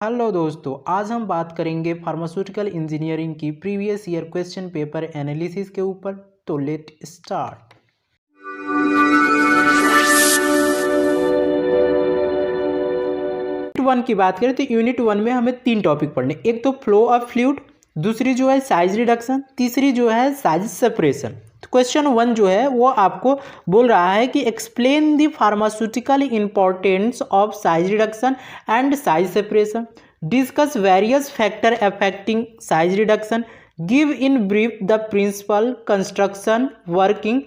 Hello दोस्तों, आज हम बात करेंगे फार्मास्यूटिकल इंजीनियरिंग की previous year question paper analysis के ऊपर। तो लेट स्टार्ट। यूनिट 1 की बात करें तो यूनिट 1 में हमें 3 टॉपिक पढ़ने, एक तो फ्लो ऑफ फ्लूइड, दूसरी जो है साइज रिडक्शन, तीसरी जो है साइज सेपरेशन। तो क्वेश्चन 1 जो है वो आपको बोल रहा है कि explain the pharmaceutical importance of size reduction and size separation, discuss various factor affecting size reduction, give in brief the principle, construction, working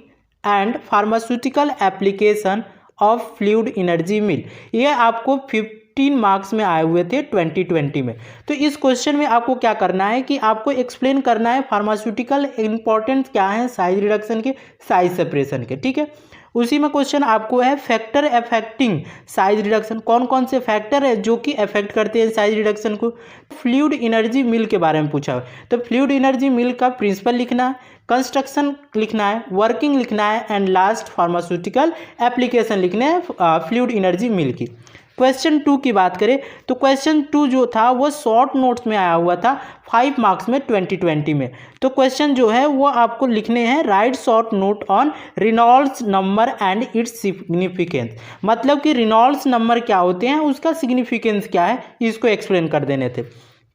and pharmaceutical application of fluid energy mill। ये आपको 15 मार्क्स में आए हुए थे 2020 में। तो इस question में आपको क्या करना है कि आपको एक्सप्लेन करना है फार्मास्यूटिकल इंपॉर्टेंस क्या है साइज रिडक्शन के, साइज सेपरेशन के, ठीक है। उसी में क्वेश्चन आपको है फैक्टर अफेक्टिंग साइज रिडक्शन, कौन कौन से फैक्टर है जो कि अफेक्ट करते हैं साइज रिडक्शन को। फ्लूइड एनर्जी मिल के बारे में पूछा है, तो फ्लूइड एनर्जी मिल का प्रिंसिपल लिखना है, कंस्ट्रक्शन लिखना है, वर्किंग लिखना है एंड लास्ट फार्मास्यूटिकल एप्लीकेशन लिखने हैं फ्लूइड एनर्जी मिल की। क्वेश्चन 2 की बात करें तो क्वेश्चन 2 जो था वो शॉर्ट नोट्स में आया हुआ था 5 मार्क्स में 2020 में। तो क्वेश्चन जो है वो आपको लिखने हैं right short note on Reynolds number and its significance, मतलब कि रेनॉल्ड्स नंबर क्या होते हैं, उसका सिग्निफिकेंस क्या है, इसको एक्सप्लेन कर देने थे।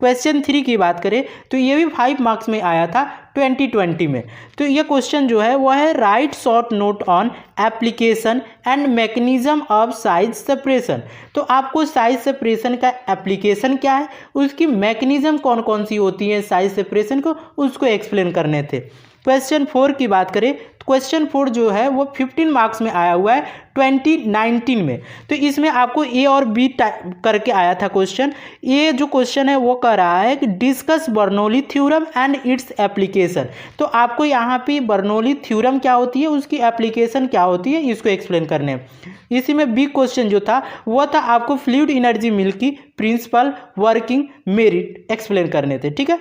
क्वेश्चन 3 की बात करें तो ये भी 5 मार्क्स में आया था 2020 में। तो ये क्वेश्चन जो है वो है write short note on application and mechanism of size separation. तो आपको साइज सेपरेशन का एप्लीकेशन क्या है, उसकी मैकेनिज्म कौन कौन सी होती है साइज सेपरेशन को, उसको एक्सप्लेन करने थे। क्वेश्चन 4 की बात करें तो क्वेश्चन 4 जो है वो 15 मार्क्स में आया हुआ है 2019 में। तो इसमें आपको ए और बी करके आया था क्वेश्चन। ये जो क्वेश्चन है वो कह रहा है कि discuss Bernoulli theorem and its application. तो आपको यहाँ पे बर्नौली थ्योरम क्या होती है, उसकी एप्लीकेशन क्या होती है, इसको एक्सप्लेन करने हैं। इसी में बी क्वेश्चन जो था वो था आपको फ्लूइड एनर्जी मिल की प्रिंसिपल, वर्किंग, मेरिट एक्सप्लेन करने थे, ठीक है।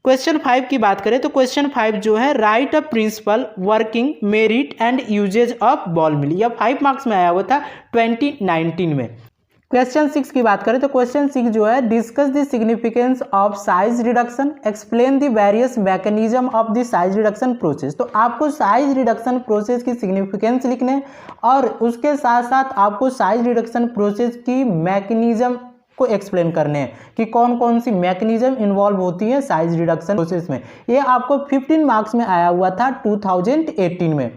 क्वेश्चन 5 की बात करें तो क्वेश्चन 5 जो है write a principle, working, merit and usage of ball mill, यह 5 मार्क्स में आया हुआ था 2019 में। क्वेश्चन 6 की बात करें तो क्वेश्चन 6 जो है discuss the significance of size reduction, explain the various mechanism of the size reduction process. तो आपको साइज रिडक्शन प्रोसेस की सिग्निफिकेंस लिखने और उसके साथ साथ आपको साइज रिडक्शन प्रोसेस की मैकेनिज्म को एक्सप्लेन करने हैं कि कौन कौन सी मैकेनिज्म इन्वॉल्व होती है साइज रिडक्शन प्रोसेस में। ये आपको 15 मार्क्स में आया हुआ था 2018 में।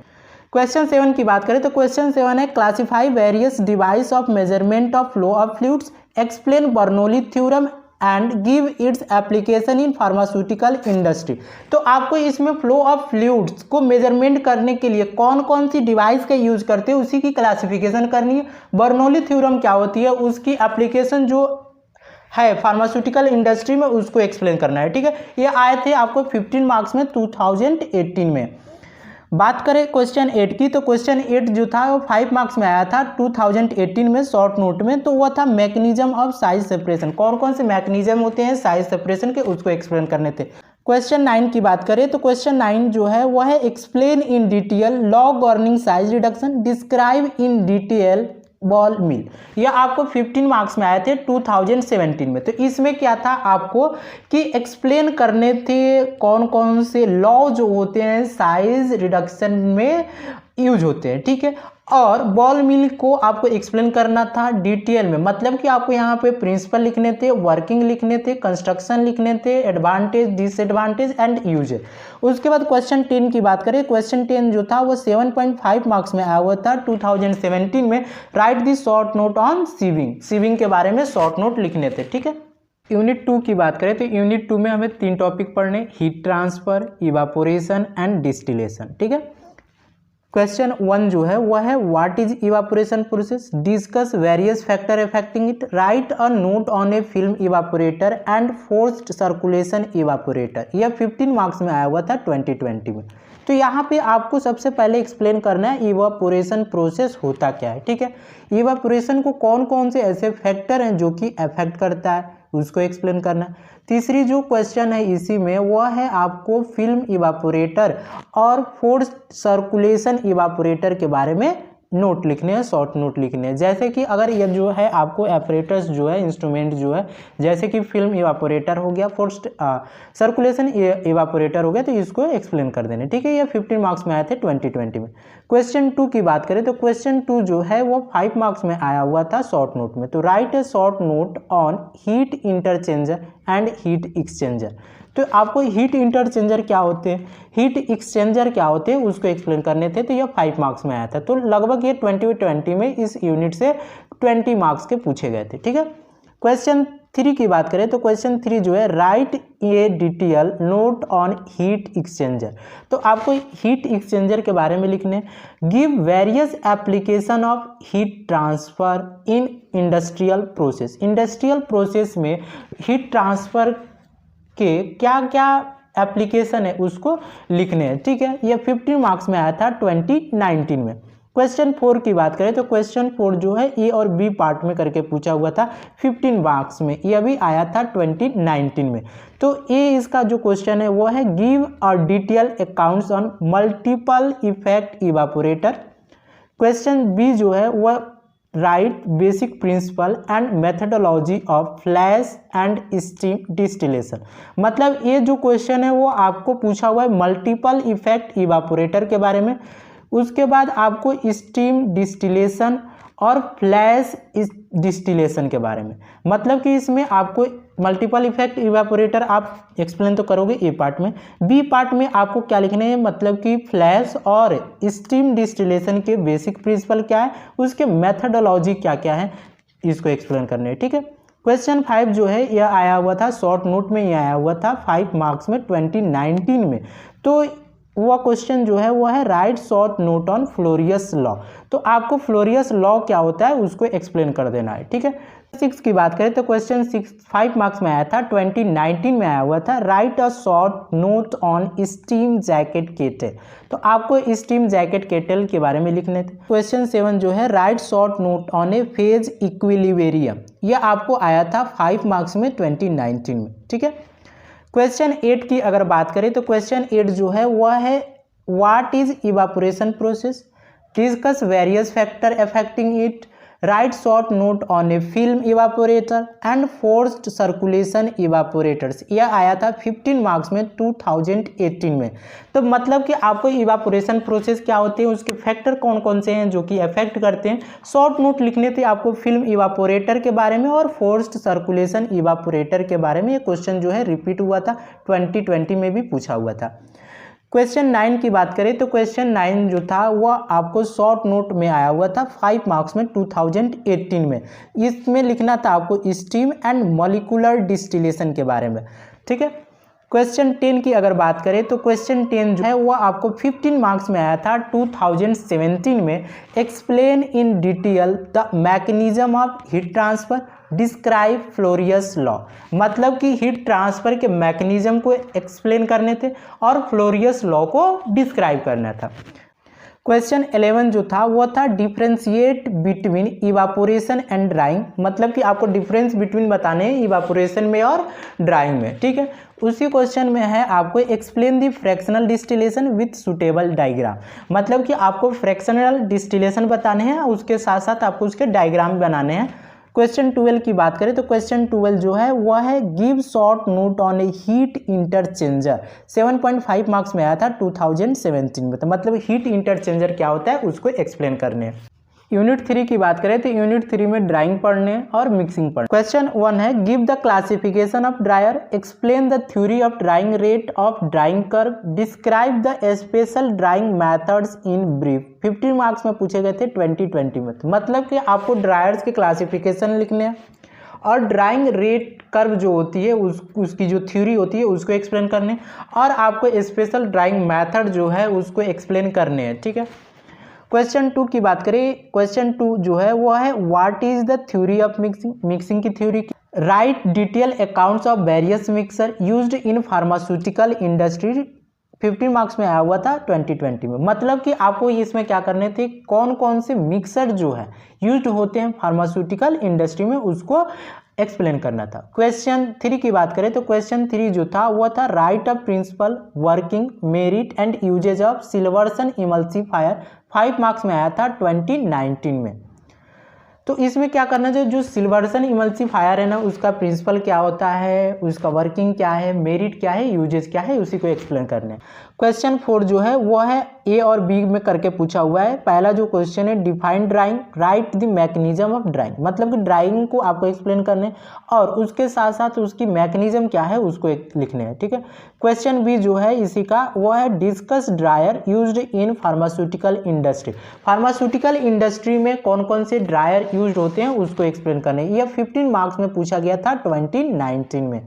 क्वेश्चन 7 की बात करें तो क्वेश्चन 7 है classify various device of measurement of flow of fluids, explain Bernoulli theorem and give its application in pharmaceutical industry. तो आपको इसमें फ्लो ऑफ फ्लूइड्स को मेजरमेंट करने के लिए कौन कौन सी डिवाइस का यूज करते हैं उसी की क्लासिफिकेशन करनी है। बर्नौली थ्योरम क्या होती है, उसकी एप्लीकेशन जो है फार्मास्यूटिकल इंडस्ट्री में, उसको एक्सप्लेन करना है, ठीक है। ये आए थे आपको 15 मार्क्स में 2018 में। बात करें क्वेश्चन 8 की तो क्वेश्चन 8 जो था वो 5 मार्क्स में आया था 2018 में शॉर्ट नोट में। तो वह था मैकेनिज्म ऑफ साइज सेपरेशन, कौन कौन से मैकेनिज्म होते हैं साइज सेपरेशन के, उसको एक्सप्लेन करने थे। क्वेश्चन 9 की बात करें तो क्वेश्चन 9 जो है वह है explain in detail law governing size reduction, describe in detail ball mill. यह आपको 15 मार्क्स में आए थे 2017 में। तो इसमें क्या था आपको कि एक्सप्लेन करने थे कौन कौन से लॉ जो होते हैं साइज रिडक्शन में यूज होते हैं, ठीक है। और बॉल मिल को आपको एक्सप्लेन करना था डिटेल में, मतलब कि आपको यहाँ पे प्रिंसिपल लिखने थे, वर्किंग लिखने थे, कंस्ट्रक्शन लिखने थे, एडवांटेज, डिसएडवांटेज एंड यूजेज। उसके बाद क्वेश्चन 10 की बात करें, क्वेश्चन 10 जो था वो 7.5 मार्क्स में आया हुआ था 2017 में। Write the short note on sieving, sieving के बारे में शॉर्ट नोट लिखने थे, ठीक है। यूनिट 2 की बात करें तो यूनिट 2 में हमें 3 टॉपिक पढ़ने, heat transfer, evaporation and distillation, ठीक है। क्वेश्चन 1 जो है वह है what is evaporation process, discuss various factor affecting it, right a note on a film evaporator and forced circulation evaporator. यह 15 मार्क्स में आया हुआ था 2020 में। तो यहाँ पे आपको सबसे पहले एक्सप्लेन करना है इवापोरेशन प्रोसेस होता क्या है, ठीक है। इवापोरेशन को कौन कौन से ऐसे फैक्टर हैं जो कि अफेक्ट करता है, उसको एक्सप्लेन करना है। तीसरी जो क्वेश्चन है इसी में वह है आपको फिल्म इवापोरेटर और फोर्स्ड सर्कुलेशन इवापोरेटर के बारे में नोट लिखने हैं, शॉर्ट नोट लिखने हैं। जैसे कि अगर ये जो है आपको एपरेटर्स जो है, इंस्ट्रूमेंट जो है, जैसे कि फिल्म इवापोरेटर हो गया, फोर्स्ड सर्कुलेशन इवापोरेटर हो गया, तो इसको एक्सप्लेन कर देने, ठीक है। ये 15 मार्क्स में आए थे 2020 में। क्वेश्चन 2 की बात करें तो क्वेश्चन 2 जो है वो 5 मार्क्स में आया हुआ था शॉर्ट नोट में। तो write a short note on heat interchanger and heat exchanger. तो आपको हीट इंटरचेंजर क्या होते हैं, हीट एक्सचेंजर क्या होते हैं, उसको एक्सप्लेन करने थे। तो ये 5 मार्क्स में आया था। तो लगभग ये 2020 में इस यूनिट से 20 मार्क्स के पूछे गए थे, ठीक है। क्वेश्चन 3 की बात करें तो क्वेश्चन 3 जो है right A detail note on heat exchanger. तो आपको हीट एक्सचेंजर के बारे में लिखने, give various application of heat transfer in industrial process. Industrial process में हीट ट्रांसफर के क्या क्या एप्लीकेशन है उसको लिखने हैं, ठीक है। ये 15 मार्क्स में आया था 2019 में। क्वेश्चन 4 की बात करें तो क्वेश्चन 4 जो है ए और बी पार्ट में करके पूछा हुआ था 15 मार्क्स में, ये अभी आया था 2019 में। तो ए इसका जो क्वेश्चन है वो है give a detail accounts on multiple effect evaporator. Question B जो है वह write basic principle and methodology of flash and steam distillation. मतलब ये जो क्वेश्चन है वो आपको पूछा हुआ है मल्टीपल इफेक्ट इवापोरेटर के बारे में, उसके बाद आपको स्टीम डिस्टिलेशन और फ्लैश डिस्टिलेशन के बारे में। मतलब कि इसमें आपको मल्टीपल इफेक्ट इवापोरेटर आप एक्सप्लेन तो करोगे ए पार्ट में, बी पार्ट में आपको क्या लिखने हैं, मतलब कि फ्लैश और स्टीम डिस्टिलेशन के बेसिक प्रिंसिपल क्या है, उसके मेथडोलॉजी क्या क्या है, इसको एक्सप्लेन करने हैं, ठीक है। क्वेश्चन 5 जो है यह आया हुआ था शॉर्ट नोट में, यह आया हुआ था 5 मार्क्स में 2019 में। तो वह क्वेश्चन जो है वो है write short note on Fourier's law. तो आपको फ्लोरियस लॉ क्या होता है उसको एक्सप्लेन कर देना है, ठीक है। 6 की बात करें तो क्वेश्चन 6 5 मार्क्स में आया था 2019 में आया हुआ था write a short note on steam jacket kettle. तो आपको स्टीम जैकेट केटल के बारे में लिखने थे। क्वेश्चन 7 जो है write short note on A phase equilibrium, यह आपको आया था 5 मार्क्स में 2019 में, ठीक है। क्वेश्चन 8 की अगर बात करें तो क्वेश्चन 8 जो है वह है what is evaporation process, discuss various factor affecting it, write short note on a film evaporator and forced circulation evaporators. यह आया था 15 मार्क्स में 2018 में। तो मतलब कि आपको इवापोरेशन प्रोसेस क्या होती है, उसके फैक्टर कौन कौन से हैं जो कि अफेक्ट करते हैं, शॉर्ट नोट लिखने थे आपको फिल्म इवापोरेटर के बारे में और फोर्स्ड सर्कुलेशन इवापोरेटर के बारे में। ये क्वेश्चन जो है रिपीट हुआ था, 2020 में भी पूछा हुआ था। क्वेश्चन 9 की बात करें तो क्वेश्चन 9 जो था वह आपको शॉर्ट नोट में आया हुआ था 5 मार्क्स में 2018 में। इसमें लिखना था आपको स्टीम एंड मॉलिक्यूलर डिस्टिलेशन के बारे में, ठीक है। क्वेश्चन 10 की अगर बात करें तो क्वेश्चन 10 जो है वह आपको 15 मार्क्स में आया था 2017 में। Explain in detail the mechanism of heat transfer, describe Fourier's law. मतलब कि हीट ट्रांसफर के मैकेनिज्म को एक्सप्लेन करने थे और फ्लोरियस लॉ को डिस्क्राइब करना था। क्वेश्चन 11 जो था वो था differentiate between evaporation and drawing. मतलब कि आपको डिफरेंस बिटवीन बताने हैं इवापोरेशन में और ड्राइंग में, ठीक है। उसी क्वेश्चन में है आपको explain the fractional distillation with suitable diagram. मतलब कि आपको फ्रैक्शनल डिस्टिलेशन बताने हैं, उसके साथ साथ आपको उसके डायग्राम बनाने हैं। क्वेश्चन 12 की बात करें तो क्वेश्चन 12 जो है वह है give short note on a heat interchanger. 7.5 marks में आया था 2017 में। तो मतलब हीट इंटरचेंजर क्या होता है उसको एक्सप्लेन करने हैं। यूनिट 3 की बात करें तो यूनिट 3 में ड्राइंग पढ़ने और मिक्सिंग पढ़ने। क्वेश्चन 1 है give the classification of dryer, explain the theory of drawing rate of drawing curve, describe the special drawing methods in brief. 15 marks में पूछे गए थे 2020 में। मतलब कि आपको ड्रायर्स के क्लासिफिकेशन लिखने हैं और ड्राइंग रेट कर्व जो होती है उसकी जो थ्योरी होती है उसको एक्सप्लेन करने, और आपको स्पेशल ड्राइंग मेथड जो है उसको एक्सप्लेन करने हैं, ठीक है। क्वेश्चन 2 की बात करें, क्वेश्चन 2 जो है वो है what is the theory of mixing. Mixing की theory, write detail accounts of various mixer used in pharmaceutical industry. 15 marks में आया हुआ था 2020 में। मतलब कि आपको इसमें क्या करने थे, कौन कौन से मिक्सर जो है यूज्ड होते हैं फार्मास्यूटिकल इंडस्ट्री में उसको एक्सप्लेन करना था। क्वेश्चन 3 की बात करें तो क्वेश्चन 3 जो था वो था write a principle working merit and usage of Silverson emulsifier. 5 marks में आया था 2019 में। तो इसमें क्या करना चाहिए, जो सिल्वर्सन इमल्सिफायर है ना उसका प्रिंसिपल क्या होता है, उसका वर्किंग क्या है, मेरिट क्या है, यूजेज क्या है, उसी को एक्सप्लेन करने। क्वेश्चन 4 जो है वो है ए और बी में करके पूछा हुआ है। पहला जो क्वेश्चन है define drawing, right the mechanism of drawing, मतलब कि ड्राइंग को आपको एक्सप्लेन करने और उसके साथ साथ उसकी मैकेनिज्म क्या है उसको लिखने हैं, ठीक है। क्वेश्चन बी जो है इसी का वो है discuss dryer used in pharmaceutical industry. Pharmaceutical industry में कौन कौन से ड्रायर यूज्ड होते हैं उसको एक्सप्लेन करने। यह 15 मार्क्स में पूछा गया था 2019 में।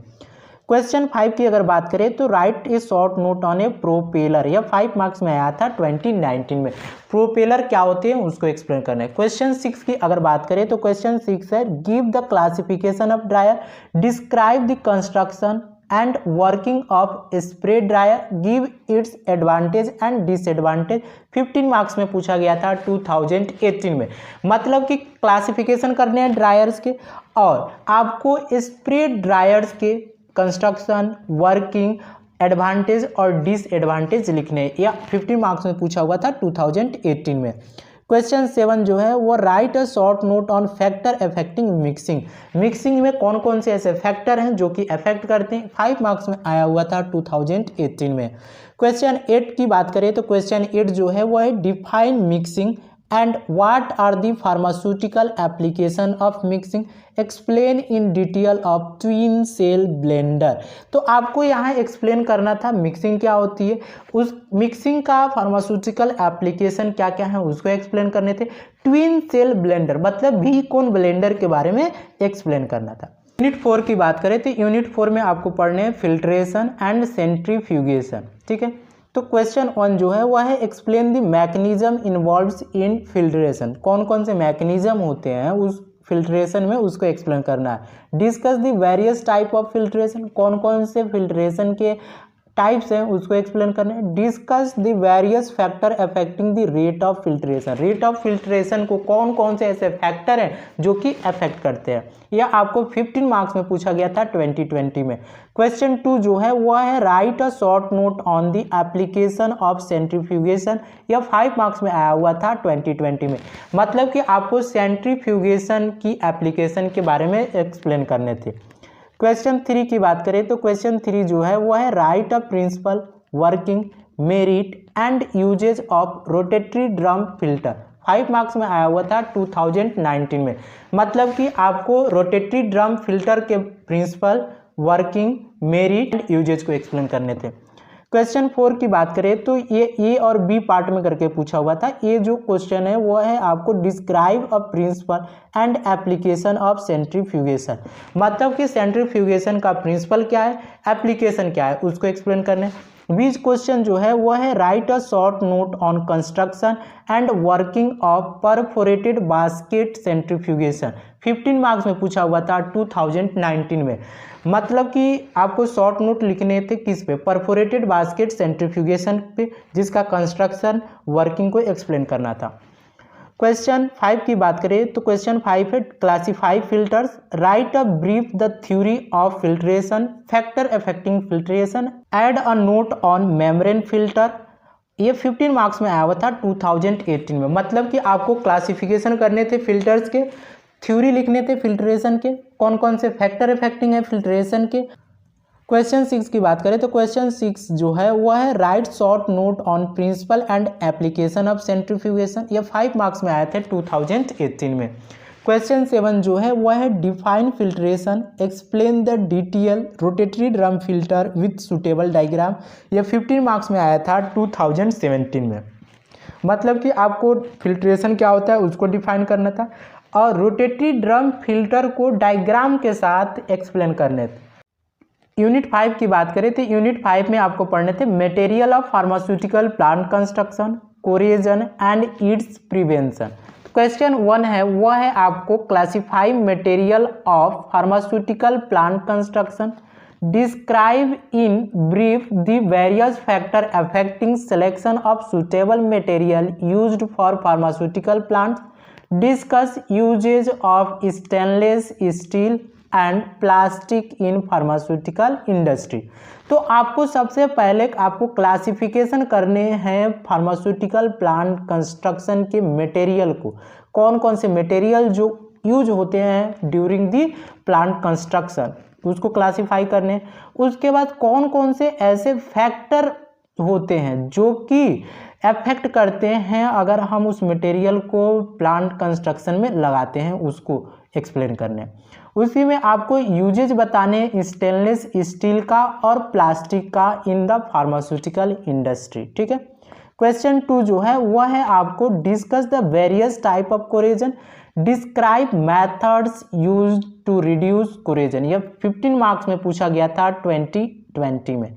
क्वेश्चन 5 की अगर बात करें तो write a short note on A propeller, यह 5 मार्क्स में आया था 2019 में। प्रोपेलर क्या होते हैं उसको एक्सप्लेन करना है। क्वेश्चन 6 की अगर बात करें तो क्वेश्चन 6 है give the classification of dryer, describe the construction and working of spray dryer, give its advantage and disadvantage. 15 marks में पूछा गया था 2018 में। मतलब कि क्लासिफिकेशन करने हैं ड्रायर्स के और आपको स्प्रे ड्रायर्स के कंस्ट्रक्शन, वर्किंग, एडवांटेज और डिसएडवांटेज लिखने, या 15 मार्क्स में पूछा हुआ था 2018 में। क्वेश्चन 7 जो है वो right a short note on factor affecting mixing. Mixing में कौन कौन से ऐसे फैक्टर हैं जो कि अफेक्ट करते हैं, 5 मार्क्स में आया हुआ था 2018 में। क्वेश्चन 8 की बात करें तो क्वेश्चन 8 जो है वो है define mixing and what are the pharmaceutical application of mixing, explain in detail of twin shell blender. तो आपको यहाँ एक्सप्लेन करना था मिक्सिंग क्या होती है, उस मिक्सिंग का फार्मास्यूटिकल एप्लीकेशन क्या क्या है उसको एक्सप्लेन करने थे। ट्विन सेल ब्लेंडर मतलब भी कौन ब्लेंडर के बारे में एक्सप्लेन करना था। यूनिट 4 की बात करें तो यूनिट 4 में आपको पढ़ने हैं फिल्ट्रेशन एंड सेंट्रीफ्यूगेशन, ठीक है। तो क्वेश्चन 1 जो है वह है explain the mechanism involves in filtration, कौन कौन से मैकेनिज्म होते हैं उस फिल्ट्रेशन में उसको एक्सप्लेन करना है। Discuss the various type of filtration, कौन कौन से फिल्ट्रेशन के टाइप्स हैं उसको एक्सप्लेन करना है। Discuss the various factor affecting the rate of filtration, rate of filtration को कौन कौन से ऐसे फैक्टर हैं जो कि अफेक्ट करते हैं, यह आपको 15 मार्क्स में पूछा गया था 2020 में। क्वेश्चन 2 जो है वह है write a short note on the application of centrifugation, यह 5 मार्क्स में आया हुआ था 2020 में। मतलब कि आपको सेंट्रीफ्यूगेशन की एप्लीकेशन के बारे में एक्सप्लेन करने थे। क्वेश्चन 3 की बात करें तो क्वेश्चन 3 जो है वह है write a principle working merit and usage of rotary drum filter. 5 marks में आया हुआ था 2019 में। मतलब कि आपको रोटेटरी ड्रम फिल्टर के principle, working, merit and usages को एक्सप्लेन करने थे। क्वेश्चन 4 की बात करें तो ये ए और बी पार्ट में करके पूछा हुआ था। ये जो क्वेश्चन है वो है आपको describe a principle and application of centrifugation, centrifugation कि सेंट्रीफ्यूगेशन का प्रिंसिपल क्या है, एप्लीकेशन क्या है उसको एक्सप्लेन करने। बीच क्वेश्चन जो है वो है write a short note on construction and working of perforated basket centrifugation. 15 marks में पूछा हुआ था 2019 में। मतलब कि आपको शॉर्ट नोट लिखने थे किस पे, परफोरेटेड बास्केट सेंट्रीफ्यूगेशन पे, जिसका कंस्ट्रक्शन, वर्किंग को एक्सप्लेन करना था। क्वेश्चन 5 की बात करें तो क्वेश्चन 5 है classify filters, right a brief the theory of filtration, factor affecting filtration, add a note on membrane filter. ये 15 मार्क्स में आया हुआ था 2018 में। मतलब कि आपको क्लासिफिकेशन करने थे फिल्टर्स के, थ्योरी लिखने थे फिल्ट्रेशन के, कौन कौन से फैक्टर अफेक्टिंग है फिल्ट्रेशन के। क्वेश्चन 6 की बात करें तो क्वेश्चन 6 जो है वह है write short note on principle and application of centrifugation, ये 5 मार्क्स में आए थे 2018 में। क्वेश्चन 7 जो है वह है define filtration, explain the detail rotary drum filter with suitable diagram, ये 15 मार्क्स में आया था 2017 में। मतलब कि आपको फिल्ट्रेशन क्या होता है उसको डिफाइन करना था और रोटेटरी ड्रम फिल्टर को डायग्राम के साथ एक्सप्लेन करने थे। यूनिट 5 की बात करें तो यूनिट 5 में आपको पढ़ने थे material of pharmaceutical plant construction, corrosion and its prevention. Question 1 है वह है आपको classify material of pharmaceutical plant construction, describe in brief the various factor affecting selection of suitable material used for pharmaceutical plants, discuss uses of stainless steel and plastic in pharmaceutical industry. तो आपको सबसे पहले आपको classification करने हैं pharmaceutical plant construction के material को, कौन कौन से मटेरियल जो यूज होते हैं ड्यूरिंग दी प्लांट कंस्ट्रक्शन, उसको क्लासिफाई करने। उसके बाद कौन कौन से ऐसे फैक्टर होते हैं जो कि अफेक्ट करते हैं अगर हम उस मटेरियल को प्लांट कंस्ट्रक्शन में लगाते हैं, उसको एक्सप्लेन करने। उसी में आपको यूजेज बताने स्टेनलेस स्टील का और प्लास्टिक का इन द फार्मास्यूटिकल इंडस्ट्री। ठीक है। क्वेश्चन 2 जो है वह है आपको discuss the various type of corrosion, describe methods used to reduce corrosion. यह 15 मार्क्स में पूछा गया था 2020 में।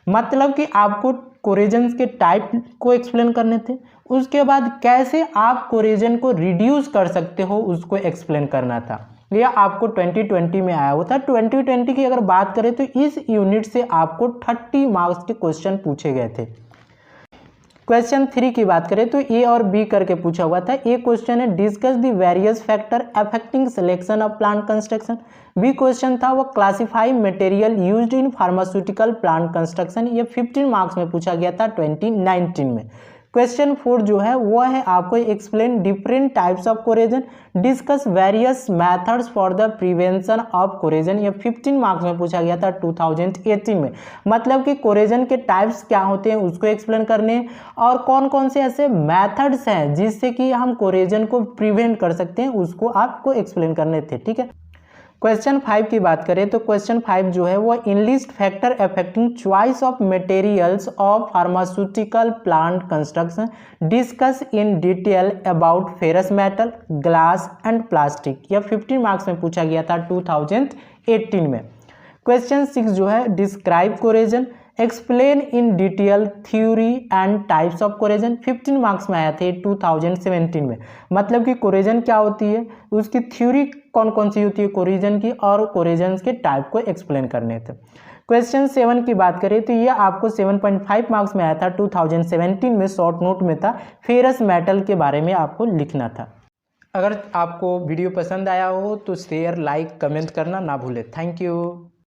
मतलब कि आपको कोरेजन के टाइप को एक्सप्लेन करने थे, उसके बाद कैसे आप कोरेजन को रिड्यूस कर सकते हो उसको एक्सप्लेन करना था। यह आपको 2020 में आया हुआ था। 2020 की अगर बात करें तो इस यूनिट से आपको 30 मार्क्स के क्वेश्चन पूछे गए थे। क्वेश्चन 3 की बात करें तो ए और बी करके पूछा हुआ था। ए क्वेश्चन है discuss the various factor affecting selection of plant construction. B question था वो classify material used in pharmaceutical plant construction. ये 15 मार्क्स में पूछा गया था 2019 में। क्वेश्चन 4 जो है वो है आपको explain different types of corrosion, discuss various methods for the prevention of corrosion. ये 15 मार्क्स में पूछा गया था 2018 में। मतलब कि कोरेजन के टाइप्स क्या होते हैं उसको एक्सप्लेन करने और कौन कौन से ऐसे मेथड्स हैं जिससे कि हम कोरेजन को प्रिवेंट कर सकते हैं उसको आपको एक्सप्लेन करने थे। ठीक है। क्वेश्चन 5 की बात करें तो क्वेश्चन 5 जो है वो enlist factor affecting choice of materials of pharmaceutical plant construction, discuss in detail about ferrous metal, glass and plastic. यह 15 मार्क्स में पूछा गया था 2018 में। क्वेश्चन 6 जो है describe corrosion, explain in detail theory and types of corrosion. 15 marks में आया थे 2017 में। मतलब कि कोरेजन क्या होती है, उसकी थ्योरी कौन कौन सी होती है कोरेजन की, और कोरेजन के टाइप को एक्सप्लेन करने थे। क्वेश्चन 7 की बात करें तो ये आपको 7.5 मार्क्स में आया था 2017 में, शॉर्ट नोट में था। फेरस मेटल के बारे में आपको लिखना था। अगर आपको वीडियो पसंद आया हो तो शेयर, लाइक, कमेंट करना ना भूलें। Thank you.